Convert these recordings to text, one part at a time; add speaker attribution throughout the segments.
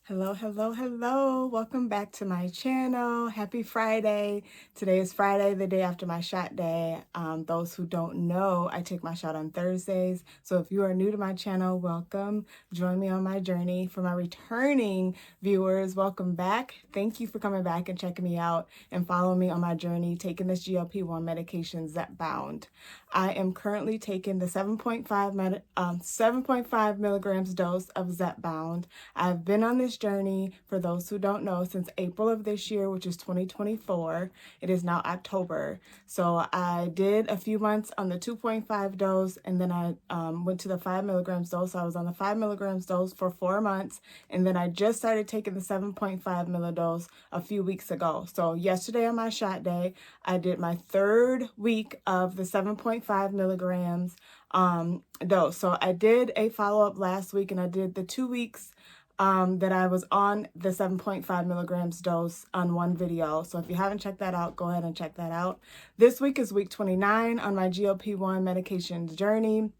Speaker 1: Hello, hello, hello. Welcome back to my channel. Happy Friday. Today is Friday, the day after my shot day. Those who don't know, I take my shot on Thursdays. So if you are new to my channel, welcome. Join me on my journey. For my returning viewers, welcome back. Thank you for coming back and checking me out and following me on my journey taking this GLP-1 medication, Zepbound. I am currently taking the 7.5 milligrams dose of Zepbound. I've been on this journey, for those who don't know, since April of this year, which is 2024. It is now October. So I did a few months on the 2.5 dose, and then I went to the 5 milligrams dose. So I was on the 5 milligrams dose for 4 months, and then I just started taking the 7.5 millidose a few weeks ago. So yesterday on my shot day, I did my third week of the 7.5 milligrams dose. So I did a follow-up last week, and I did the 2 weeks that I was on the 7.5 milligrams dose on one video. So if you haven't checked that out, go ahead and check that out. This week is week 29 on my GLP-1 medications journey.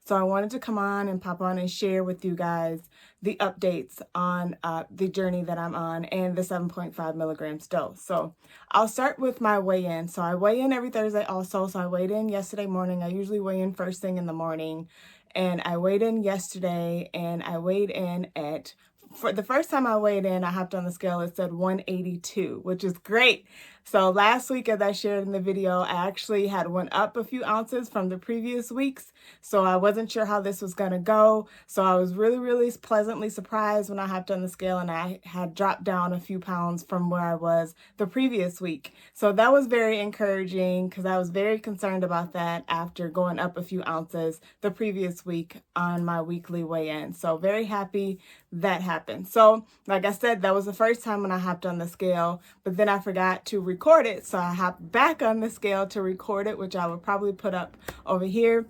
Speaker 1: So I wanted to come on and pop on and share with you guys the updates on the journey that I'm on and the 7.5 milligrams dose. So I'll start with my weigh-in. So I weigh in every Thursday also. So I weighed in yesterday morning. I usually weigh in first thing in the morning. And I weighed in yesterday, and I weighed in at, for the first time I weighed in, I hopped on the scale, it said 182, which is great. So last week, as I shared in the video, I actually had went up a few ounces from the previous weeks. So I wasn't sure how this was going to go. So I was really pleasantly surprised when I hopped on the scale and I had dropped down a few pounds from where I was the previous week. So that was very encouraging because I was very concerned about that after going up a few ounces the previous week on my weekly weigh-in. So very happy that happened. So like I said, that was the first time when I hopped on the scale, but then I forgot to record it. So I hopped back on the scale to record it, which I would probably put up over here.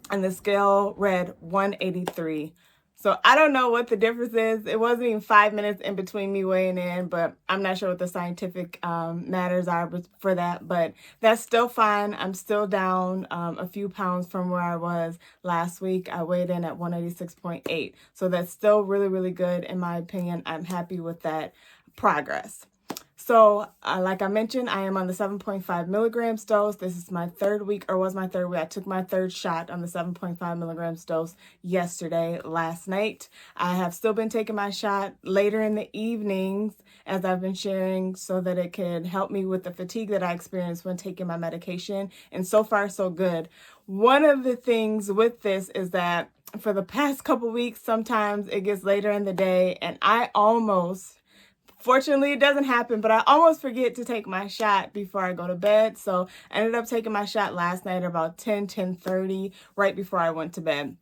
Speaker 1: And the scale read 183. So I don't know what the difference is. It wasn't even 5 minutes in between me weighing in, but I'm not sure what the scientific matters are for that. But that's still fine. I'm still down a few pounds from where I was last week. I weighed in at 186.8. So that's still really good in my opinion. I'm happy with that progress. So like I mentioned, I am on the 7.5 milligrams dose. This is my third week, or was my third week. I took my third shot on the 7.5 milligrams dose yesterday, last night. I have still been taking my shot later in the evenings, as I've been sharing, so that it can help me with the fatigue that I experience when taking my medication. And so far, so good. One of the things with this is that for the past couple weeks, sometimes it gets later in the day, and fortunately, it doesn't happen, but I almost forget to take my shot before I go to bed. So I ended up taking my shot last night at about 10:30, right before I went to bed.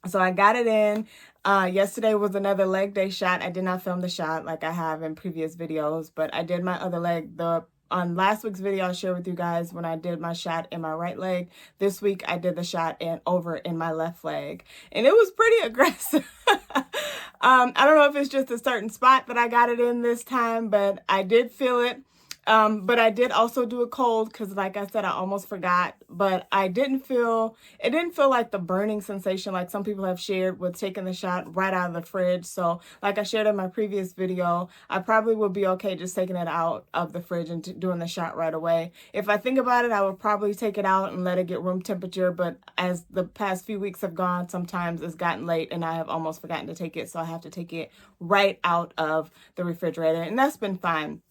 Speaker 1: So I got it in. Yesterday was another leg day shot. I did not film the shot like I have in previous videos, but I did my other leg. On last week's video, I shared with you guys when I did my shot in my right leg. This week, I did the shot over in my left leg. And it was pretty aggressive. I don't know if it's just a certain spot that I got it in this time, but I did feel it. But I did also do a cold because, like I said, I almost forgot. But it didn't feel like the burning sensation like some people have shared with taking the shot right out of the fridge. So like I shared in my previous video, I probably would be okay just taking it out of the fridge and doing the shot right away. If I think about it, I would probably take it out and let it get room temperature. But as the past few weeks have gone, sometimes it's gotten late and I have almost forgotten to take it. So I have to take it right out of the refrigerator, and that's been fine.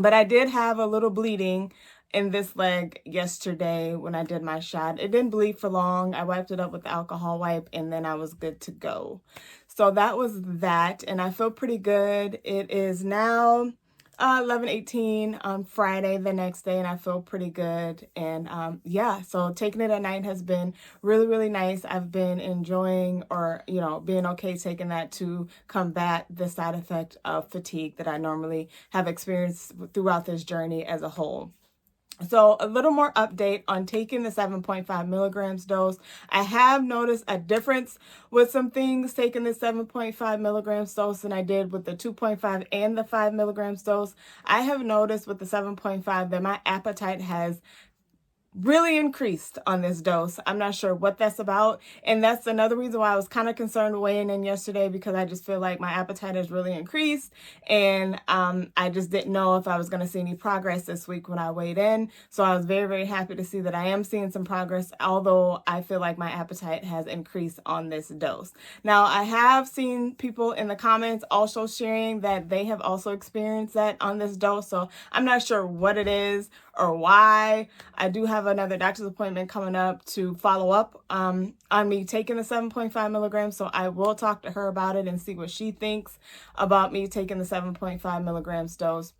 Speaker 1: But I did have a little bleeding in this leg yesterday when I did my shot. It didn't bleed for long. I wiped it up with the alcohol wipe, and then I was good to go. So that was that, and I feel pretty good. It is now 11:18 on Friday, the next day, and I feel pretty good. And yeah, so taking it at night has been really nice. I've been enjoying, or being okay taking that to combat the side effect of fatigue that I normally have experienced throughout this journey as a whole. So a little more update on taking the 7.5 milligrams dose. I have noticed a difference with some things taking the 7.5 milligrams dose than I did with the 2.5 and the 5 milligrams dose. I have noticed with the 7.5 that my appetite has really increased on this dose. I'm not sure what that's about. And that's another reason why I was kind of concerned weighing in yesterday, because I just feel like my appetite has really increased. And I just didn't know if I was going to see any progress this week when I weighed in. So I was very, very happy to see that I am seeing some progress, although I feel like my appetite has increased on this dose. Now, I have seen people in the comments also sharing that they have also experienced that on this dose. So I'm not sure what it is or why. I do have another doctor's appointment coming up to follow up on me taking the 7.5 milligrams. So I will talk to her about it and see what she thinks about me taking the 7.5 milligrams dose.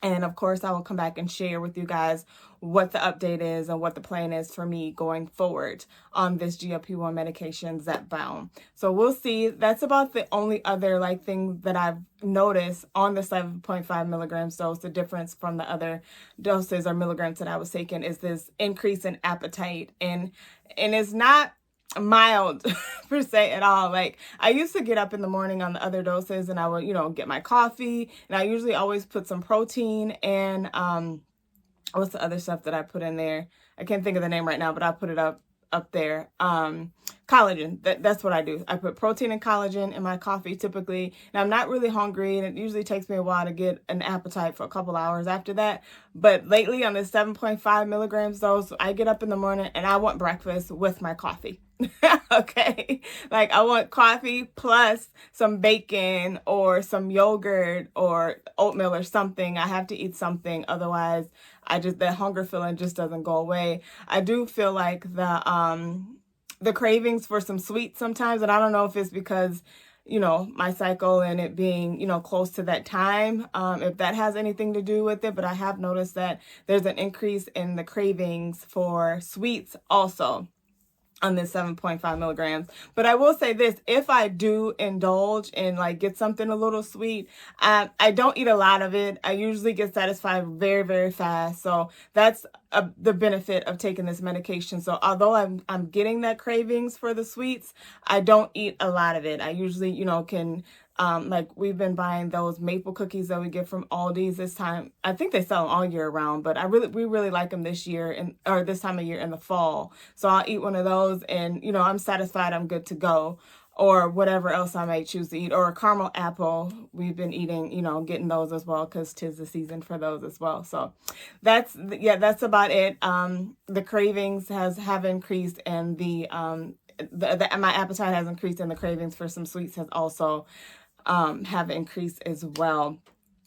Speaker 1: And of course, I will come back and share with you guys what the update is and what the plan is for me going forward on this GLP-1 medication, Zepbound. So we'll see. That's about the only other thing that I've noticed on the 7.5 milligrams dose. The difference from the other doses or milligrams that I was taking is this increase in appetite. And it's not mild per se at all. I used to get up in the morning on the other doses and I would, get my coffee, and I usually always put some protein and what's the other stuff that I put in there? I can't think of the name right now, but I'll put it up there. Collagen. That's what I do. I put protein and collagen in my coffee typically. And I'm not really hungry, and it usually takes me a while to get an appetite for a couple hours after that. But lately on the 7.5 milligrams dose, I get up in the morning and I want breakfast with my coffee. Okay. I want coffee plus some bacon or some yogurt or oatmeal or something. I have to eat something. Otherwise, that hunger feeling just doesn't go away. I do feel like the cravings for some sweets sometimes, and I don't know if it's because my cycle and it being, close to that time, if that has anything to do with it, but I have noticed that there's an increase in the cravings for sweets also on this 7.5 milligrams. But I will say this, if I do indulge and get something a little sweet, I don't eat a lot of it. I usually get satisfied very, very fast. So that's the benefit of taking this medication. So although I'm getting that cravings for the sweets, I don't eat a lot of it. I usually, can we've been buying those maple cookies that we get from Aldi's this time. I think they sell them all year round, but we really like them this year or this time of year in the fall. So I'll eat one of those and, I'm satisfied, I'm good to go. Or whatever else I might choose to eat, or a caramel apple. We've been eating, getting those as well, because 'tis the season for those as well. So that's about it. The cravings have increased, and my appetite has increased, and the cravings for some sweets has also have increased as well.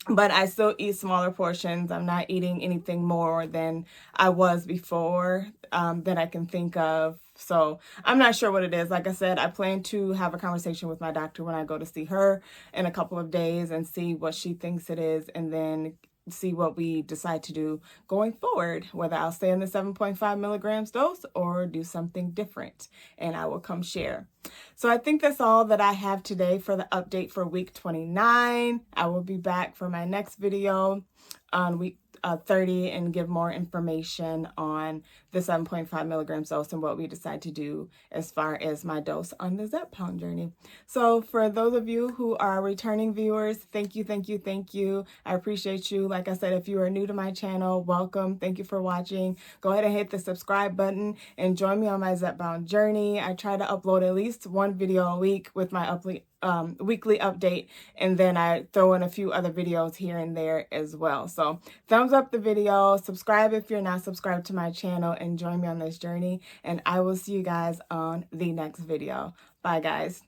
Speaker 1: But I still eat smaller portions. I'm not eating anything more than I was before that I can think of. So I'm not sure what it is. Like I said, I plan to have a conversation with my doctor when I go to see her in a couple of days and see what she thinks it is, and then see what we decide to do going forward, whether I'll stay in the 7.5 milligrams dose or do something different, and I will come share. So I think that's all that I have today for the update for week 29. I will be back for my next video on week 30 and give more information on the 7.5 milligrams dose and what we decide to do as far as my dose on the Zepbound journey. So for those of you who are returning viewers, thank you, thank you, thank you. I appreciate you. Like I said, if you are new to my channel, welcome. Thank you for watching. Go ahead and hit the subscribe button and join me on my Zepbound journey. I try to upload at least one video a week with my weekly update, and then I throw in a few other videos here and there as well. So thumbs up the video, subscribe if you're not subscribed to my channel, and join me on this journey, and I will see you guys on the next video. Bye guys.